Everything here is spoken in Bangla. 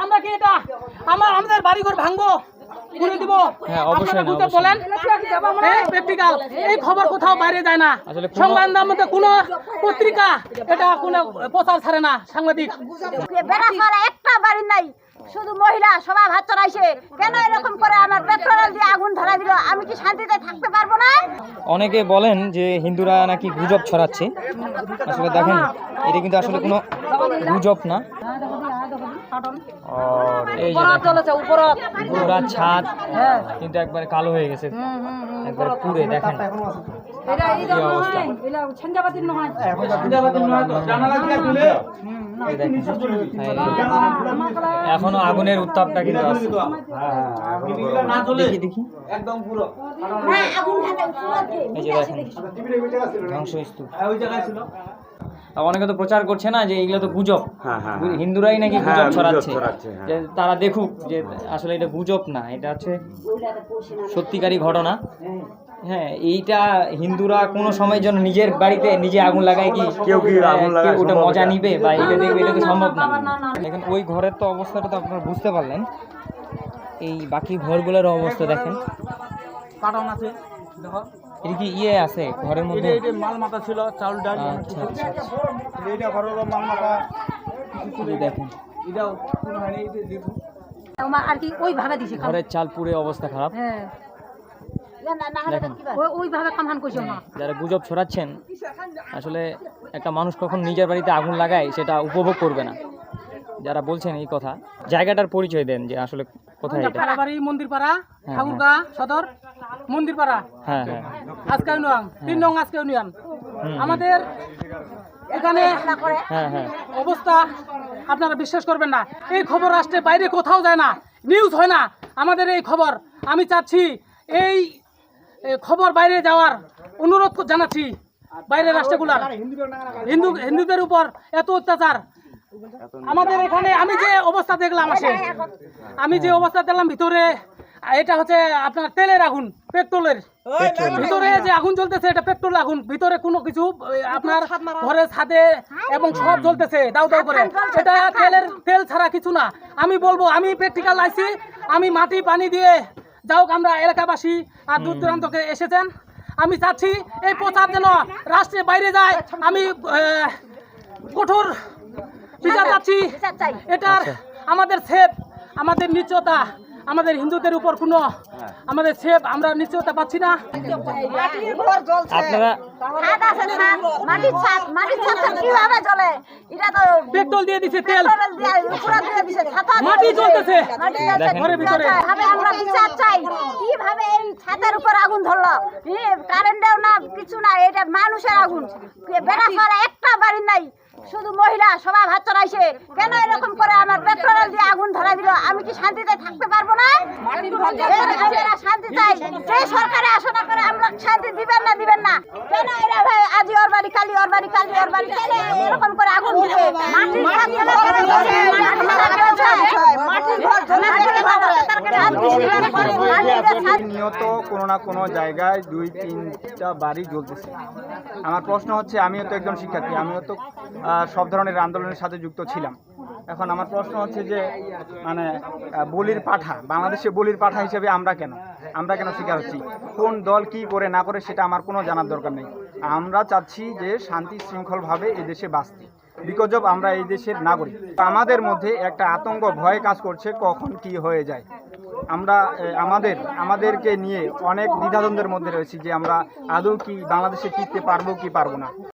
আমরা কি এটা আমাদের বাড়িঘর ভাঙবো করে দিব? হ্যাঁ, অবশ্যই না, আপনারা বলেন প্র্যাকটিক্যাল এই খবর কোথাও বাইরে যায় না, সংবাদের মধ্যে কোনো পত্রিকা এটা কোনো প্রচার ছাড়ে না, সাংবাদিক বেড়াখালা একটা বাড়ি নাই, শুধু মহিলা সবাই ভাত চড়াইছে। কেন এরকম করে আমার পেট্রোল দিয়ে আগুন ধরা দিল? আমি কি শান্তিতে থাকতে পারবো না? অনেকে বলেন যে হিন্দুরা নাকি গুজব ছড়াচ্ছে। আসলে দেখেন, এটা কিন্তু আসলে কোনো গুজব না। এই যে পুরা ছাদ কিন্তু একবারে কালো হয়ে গেছে, একবারে পুড়ে। দেখেন এখনো আগুনের উত্তাপটা কিন্তু আছে। দেখি দেখি এই যে দেখেন ধ্বংসস্তূপ। অনেকে তো প্রচার করছে না যে এগুলো তো গুজব, হিন্দুরাই নাকি গুজব ছড়াচ্ছে, যে তারা দেখুক যে আসলে এটা গুজব না, এটা হচ্ছে সত্যিকারী ঘটনা। হ্যাঁ, এইটা হিন্দুরা কোনো সময়ের জন্য নিজের বাড়িতে নিজে আগুন লাগায় কি কেউ ওটা মজা নিবে বা এটা দেখবে? এটা তো সম্ভব না। এখন ওই ঘরের তো অবস্থাটা তো আপনারা বুঝতে পারলেন। এই বাকি ঘরগুলোর অবস্থা দেখেন, কারণ আছে দেখো এটা কি আছে ঘরের মধ্যে? এটা মাল মাথা ছিল, চাউল ডাল। আচ্ছা আচ্ছা, এটা ঘরের মাল মাথা দেখেন এটাও কোনো হয়নি। দেখুন আর কি ওইভাবে দিছে, ঘরের চাল পুড়ে অবস্থা খারাপ। হ্যাঁ দেখেন ওইভাবে কামান করছে না। যারা গুজব ছড়াচ্ছেন, আসলে একটা মানুষ কখন নিজের বাড়িতে আগুন লাগায় সেটা উপভোগ করবে না। যারা বলছেন এই কথা, জায়গাটার পরিচয় দেন যে আসলে কোথায় এটা। পাড়াবাড়ি মন্দিরপাড়া, ঠাকুরগাঁ সদর মন্দিরপাড়া। হ্যাঁ হ্যাঁ, আজকে ইউনিয়ন 3 নং আজকে ইউনিয়ন। আমাদের এখানে হ্যাঁ হ্যাঁ অবস্থা আপনারা বিশ্বাস করবেন না। এই খবর রাষ্ট্রের বাইরে কোথাও যায় না, নিউজ হয় না আমাদের এই খবর। আমি চাচ্ছি এই খবর বাইরে যাওয়ার অনুরোধ জানাচ্ছি বাইরের রাষ্ট্রগুলার। হিন্দুদের উপর এত অত্যাচার আমাদের এখানে। আমি যে অবস্থা দেখলাম ভিতরে, এটা হচ্ছে আপনার তেলের আগুন, পেট্রোলের ভিতরে যে আগুন জ্বলতেছে, এটা পেট্রোল আগুন। ভিতরে কোনো কিছু আপনার ঘরের ছাদে এবং সব জ্বলতেছে দাউ দাউ করে। এটা তেল ছাড়া কিছু না। আমি বলবো, আমি প্র্যাকটিক্যাল আইছি, আমি মাটি পানি দিয়ে যাও, আমরা এলাকাবাসী আর দূর দূরান্তকে এসেছেন। আমি চাচ্ছি এই প্রচার যেন রাষ্ট্রের বাইরে যায়। আমি কঠোর বিচার চাচ্ছি। এটার আমাদের সেফ, আমাদের নিশ্চয়তা, আমাদের হিন্দুদের উপর কোনো আমাদের সেফ, আমরা নিশ্চয়তা পাচ্ছি না। আপনারা পেট্রোল দিয়ে দিছে, তেল মাটি জ্বলতেছে ঘরের ভিতরে। আমরা বিচার চাই, কিভাবে এই ছাদের উপর আগুন ধরলো? কারেন্টেও না, কিছু না, এটা মানুষের আগুন। বেড়াখালা একটা বাড়ি নাই, শুধু মহিলা সবাই ভাত চড়াইছে। কেন এরকম করে আমার পেট্রোল দিয়ে আগুন ধরা দিল? আমি কি শান্তিতে থাকতে পারবো না? শান্তি চাই। যে সরকারে আসনা করে আমরা শান্তি দিবেন না। কেন এরা ভাই আজি ওর বাড়ি, কালি ওর বাড়ি, কালি ওর বাড়ি, কেন এরকম করে আগুন দিবে? নিয়ত কোনো না কোনো জায়গায় 2-3টা বাড়ি জ্বলতেছে। আমার প্রশ্ন হচ্ছে, আমিও তো একজন শিক্ষার্থী, আমিও তো সব ধরনের আন্দোলনের সাথে যুক্ত ছিলাম। এখন আমার প্রশ্ন হচ্ছে যে, মানে বলির পাঠা, বাংলাদেশে বলির পাঠা হিসেবে আমরা কেন শিকার হচ্ছি? কোন দল কি করে না করে সেটা আমার কোনো জানার দরকার নেই। আমরা চাচ্ছি যে শান্তি শৃঙ্খলভাবে এদেশে বাঁচতে, বিকজ অফ আমরা এই দেশের নাগরিক। আমাদের মধ্যে একটা আতঙ্ক, ভয় কাজ করছে কখন কি হয়ে যায়। আমরা আমাদেরকে নিয়ে অনেক দ্বিধাদ্বন্দ্বের মধ্যে রয়েছি যে আমরা আদৌ কি বাংলাদেশে টিকতে পারবো কি পারবো না।